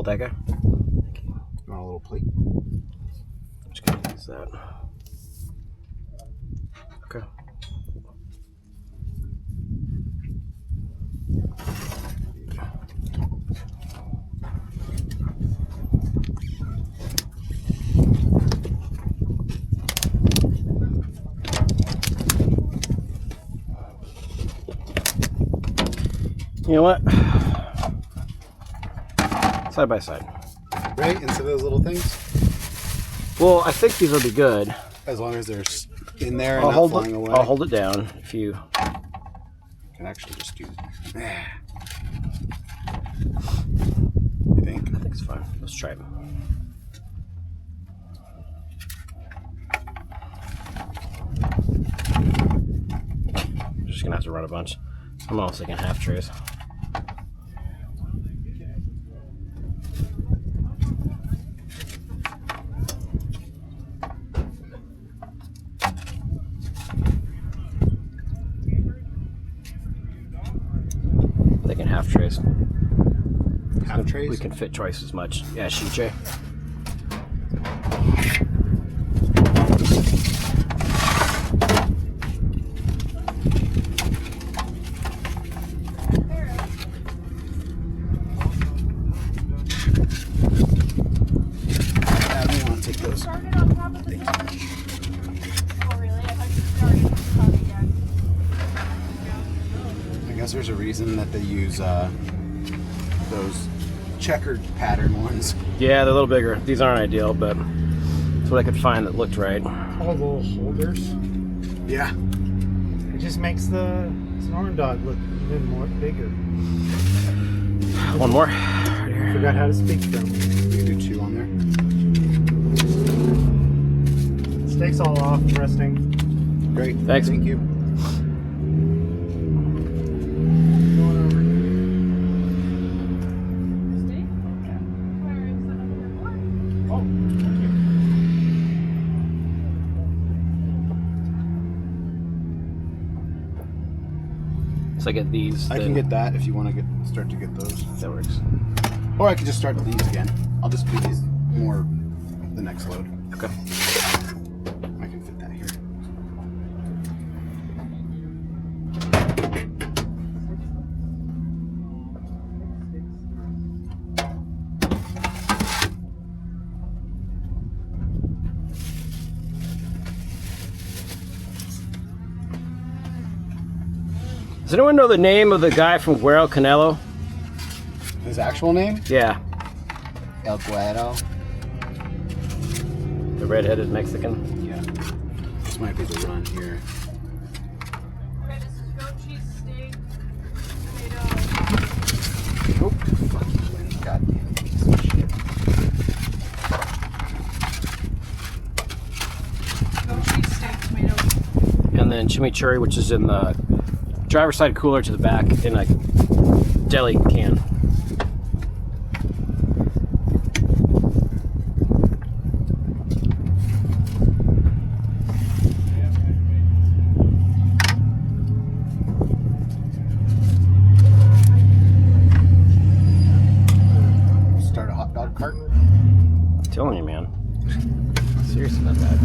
that guy. You want a little plate? I'm just gonna use that. Okay. You know what? Side by side. Right? Instead of those little things? Well, I think these will be good. As long as they're in there and not flying away. I'll hold it down if you... can actually just do... You think? I think it's fine. Let's try it. Just gonna have to run a bunch. I'm almost thinking half trays. Thinking half trays. Half trays? We can fit twice as much. Yeah, Shiche. There's a reason that they use those checkered pattern ones. Yeah, they're a little bigger. These aren't ideal, but that's what I could find that looked right. All the little holders. Yeah. It just makes the Sonoran dog look even more bigger. One more. Right here. I forgot how to speak to them. You can do 2 on there. Steak's all off, resting. Great. Thanks. Thank you. So I get these. I can get that if you want to start to get those. That works. Or I could just start these again. I'll just do these more the next load. Okay. I can fit that here. Does anyone know the name of the guy from Guero Canelo? His actual name? Yeah. El Guero. The red-headed Mexican? Yeah. This might be the run here. Okay, this is goat cheese steak, tomato. Nope. Fuck you, Lynn. Goddamn piece of shit. Goat cheese steak, tomato. And then chimichurri, which is in the driver's side cooler to the back in a deli can. Start a hot dog cart. I'm telling you, man. Serious about that.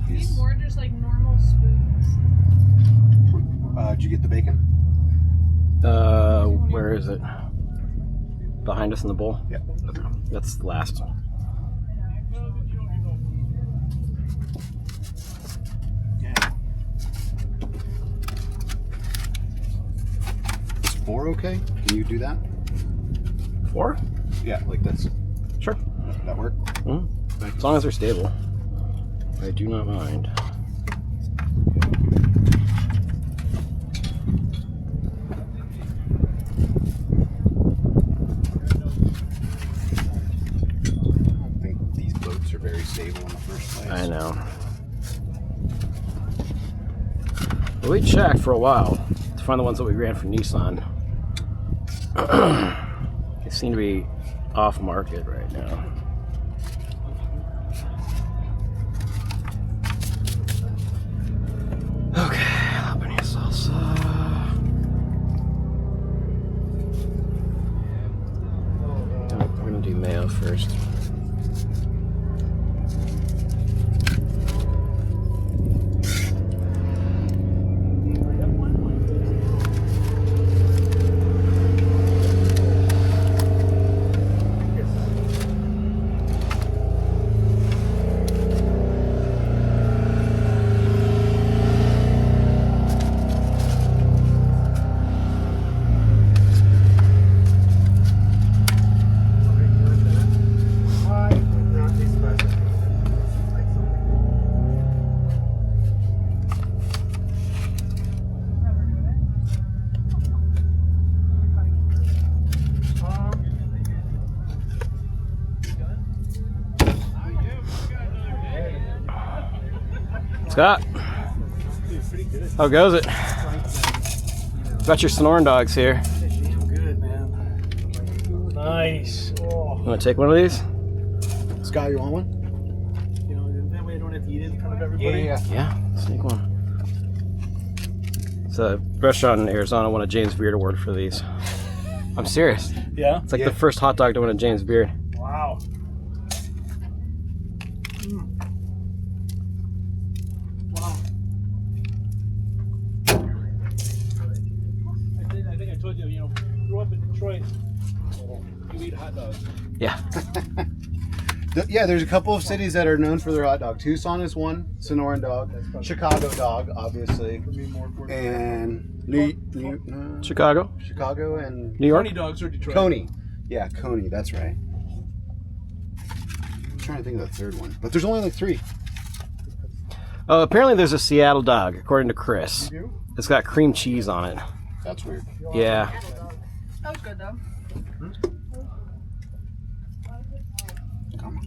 These more just like normal spoons. Did you get the bacon? Where is it? Behind us in the bowl? Yeah. Okay. That's the last. Is 4 okay? Can you do that? 4? Yeah, like this. Sure. That work? Mm-hmm. As long as they're stable. I do not mind. I don't think these boats are very stable in the first place. I know. Well, we checked for a while to find the ones that we ran for Nissan. They seem to be off market right now. Scott, how goes it? Got your Sonoran dogs here. Good, man. Nice. Oh. You want to take one of these? Scott, you want one? You know, that way I don't have to eat it in front of everybody. Yeah, sneak one. It's a restaurant in Arizona won a James Beard Award for these. I'm serious. Yeah? It's like the first hot dog to win a James Beard. Wow. Wow. I think I told you, grew up in Detroit. You eat hot dogs. Yeah. Yeah, there's a couple of cities that are known for their hot dog. Tucson is one, Sonoran dog. Chicago dog, obviously. And Chicago. Chicago and New York. Coney dogs are Detroit. Coney. Yeah, Coney, that's right. I'm trying to think of the third one. But there's only like 3. Oh, apparently there's a Seattle dog, according to Chris. You do? It's got cream cheese on it. That's weird. Yeah. That was good though. Come on.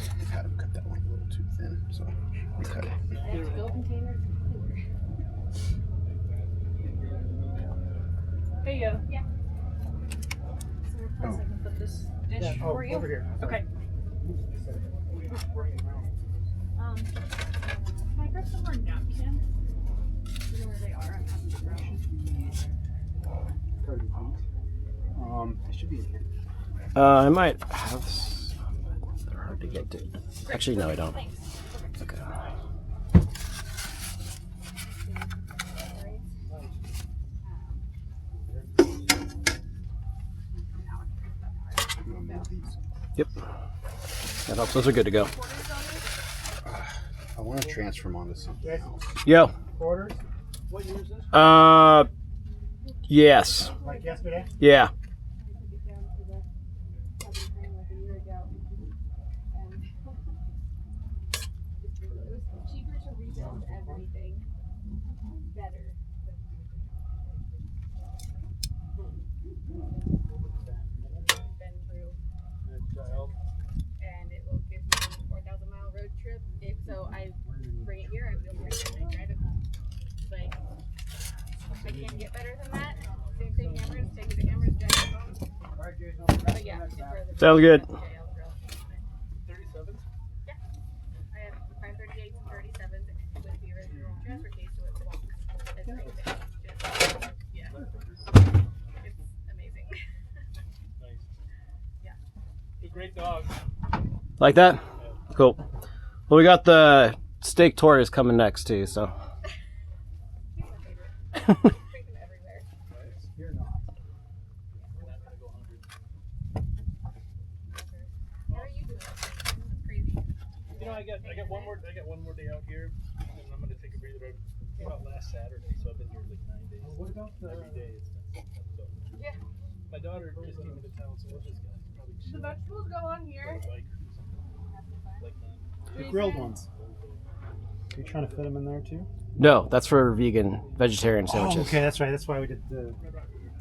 I had him cut that one a little too thin, so we cut it. There you go. Yeah. Oh. I can put this dish for you. Over here. Okay. Can I grab some more napkins? You know where they are? I'm having to brush. It should be in here. I might have some, but they're hard to get to. Actually, no, I don't. Okay. Yep. That helps. Those are good to go. I want to transfer them onto something else. Yo. Quarters? What year is this? Yes. Like yesterday? Yeah. Cheaper to rebuild everything better. Been through, and it will give me a 4,000-mile road trip. If so, I bring it here. I feel like I drive it. Like, I can't get better than that. Same thing, hammers. Take it to hammers, drive it home. But yeah, it's further. Sounds good. 37? Yeah. I have 538s and 37s with the original transfer case, so it won't. It's yeah. It's amazing. Nice. Yeah. It's a great dog. Like that? Cool. Well, we got the steak torres coming next too, so. He's my favorite. Bring him everywhere. You're not. We're not going to go hungry. How are you doing? It's crazy. I got one more day out here, and I'm gonna take a breather. I came out last Saturday, so I've been here like 9 days. What about every day? It's been so. Yeah. My daughter just came into town, so we're just gonna probably The vegetables go on here. bike or something like that. The grilled ones. Are you trying to fit them in there too? No, that's for vegan, vegetarian sandwiches. Oh, okay, that's right. That's why we did the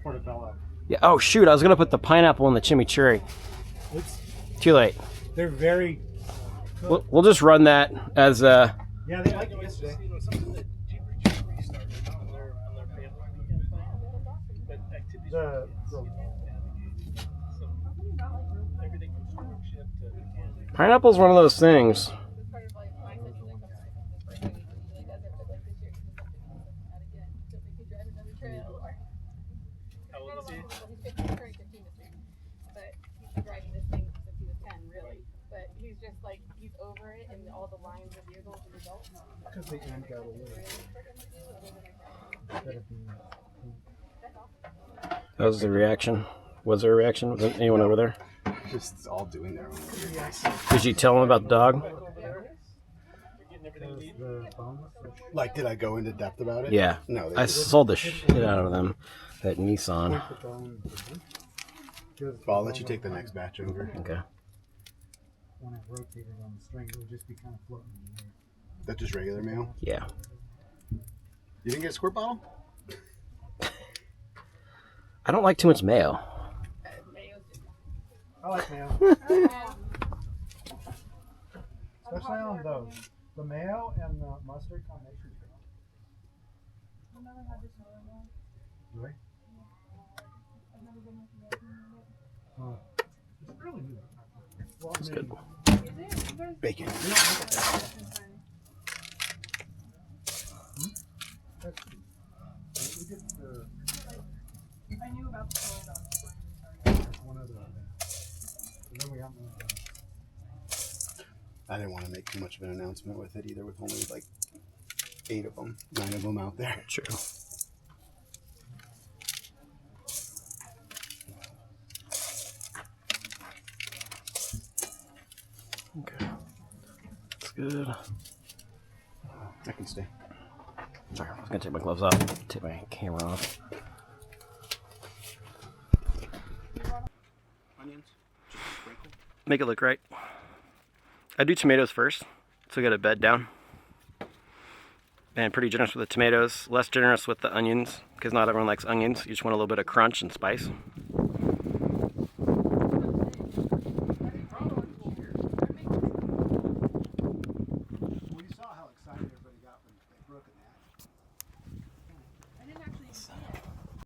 portobello. Yeah. Oh shoot! I was gonna put the pineapple in the chimichurri. It's, Too late. they're very. We'll just run that as Yeah, they liked it yesterday. Something that Jeepers started on their family weekend plan. But activities The for kids, so everything from stewardship to pineapple's one of those things. It's part of like my situation. This first time he usually does it, but like this year he's something out again. So we could drive another trail or. how old is he? He's 15, turning 15 this year. But he's been driving this thing since he was 10, really. But he's just like, he's over it and all the lines of vehicles and results. Because they amped out a little. That was the reaction. Was there a reaction? Was anyone over there? Just all doing their own weird. Did you tell them about the dog? The bones. Like, did I go into depth about it? Yeah. No, they I just, sold the shit out of them at Nissan. The bone. well, I'll let you take the next batch over. Okay. When it rotated on the string, it would just be kind of floating in the air. That just regular mayo? Yeah. You didn't get a squirt bottle? I don't like too much mayo. Mayo's just I like mayo. Especially on those. The mayo and the mustard combination. I've never had this one. Really? I've never been with you. Oh. It's really good. Well, That's good. Is it? You guys Bacon. We don't make it that way. That's good. We did the I knew about the soy dog before you started. one other event. And then we got one. I didn't want to make too much of an announcement with it either, with only like 9 of them out there. True. Okay. That's good. I can stay. Sorry, I was gonna take my gloves off. Take my camera off. Onions? Just a sprinkle? Make it look right. I do tomatoes first, so get a bed down. And pretty generous with the tomatoes, less generous with the onions, because not everyone likes onions. You just want a little bit of crunch and spice.